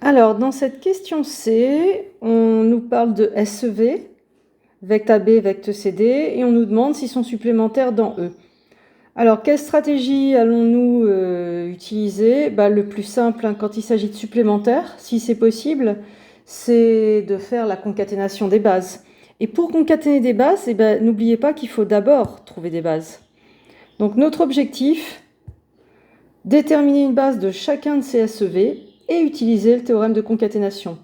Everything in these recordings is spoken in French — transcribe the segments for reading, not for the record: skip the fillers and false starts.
Alors, dans cette question C, on nous parle de SEV, vect AB, vect CD, et on nous demande s'ils sont supplémentaires dans E. Alors, quelle stratégie allons-nous utiliser? Le plus simple, quand il s'agit de supplémentaires, si c'est possible, c'est de faire la concaténation des bases. Et pour concaténer des bases, n'oubliez pas qu'il faut d'abord trouver des bases. Donc, notre objectif, déterminer une base de chacun de ces SEV et utiliser le théorème de concaténation.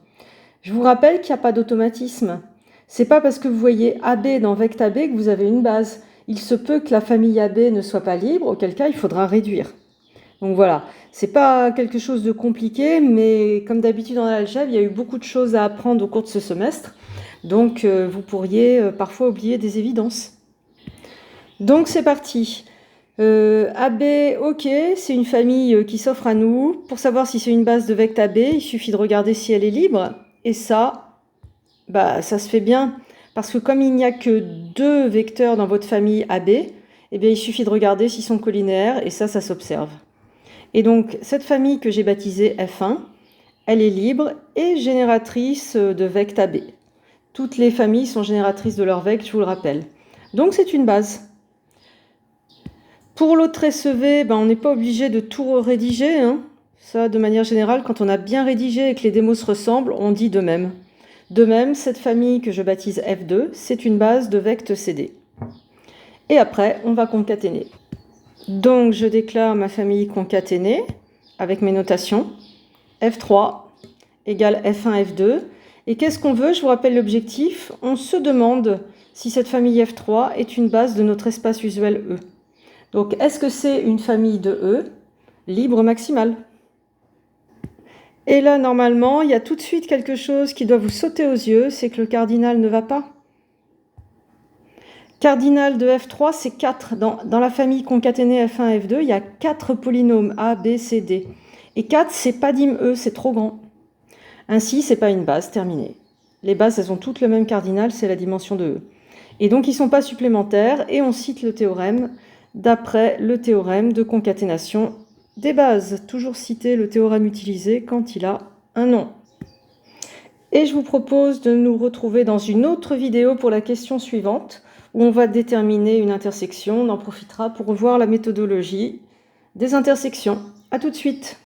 Je vous rappelle qu'il n'y a pas d'automatisme. C'est pas parce que vous voyez AB dans vect AB que vous avez une base. Il se peut que la famille AB ne soit pas libre, auquel cas il faudra réduire. Donc voilà, c'est pas quelque chose de compliqué, mais comme d'habitude dans l'algèbre, il y a eu beaucoup de choses à apprendre au cours de ce semestre. Donc vous pourriez parfois oublier des évidences. Donc c'est parti. AB, ok, c'est une famille qui s'offre à nous. Pour savoir si c'est une base de vect AB, il suffit de regarder si elle est libre. Et ça se fait bien. Parce que comme il n'y a que 2 vecteurs dans votre famille AB, il suffit de regarder s'ils sont collinéaires, et ça s'observe. Et donc, cette famille que j'ai baptisée F1, elle est libre et génératrice de vect AB. Toutes les familles sont génératrices de leur vect, je vous le rappelle. Donc, c'est une base. Pour l'autre SEV, on n'est pas obligé de tout rédiger. Ça, de manière générale, quand on a bien rédigé et que les démos se ressemblent, on dit de même. De même, cette famille que je baptise F2, c'est une base de vect CD. Et après, on va concaténer. Donc, je déclare ma famille concaténée avec mes notations. F3 égale F1, F2. Et qu'est-ce qu'on veut? Je vous rappelle l'objectif. On se demande si cette famille F3 est une base de notre espace usuel E. Donc, est-ce que c'est une famille de E libre maximale? Et là, normalement, il y a tout de suite quelque chose qui doit vous sauter aux yeux, c'est que le cardinal ne va pas. Cardinal de F3, c'est 4. Dans la famille concaténée F1, F2, il y a 4 polynômes A, B, C, D. Et 4, c'est pas dim E, c'est trop grand. Ainsi, c'est pas une base, terminée. Les bases, elles ont toutes le même cardinal, c'est la dimension de E. Et donc, ils ne sont pas supplémentaires, et on cite le théorème d'après le théorème de concaténation des bases. Toujours citer le théorème utilisé quand il a un nom. Et je vous propose de nous retrouver dans une autre vidéo pour la question suivante, où on va déterminer une intersection. On en profitera pour revoir la méthodologie des intersections. À tout de suite.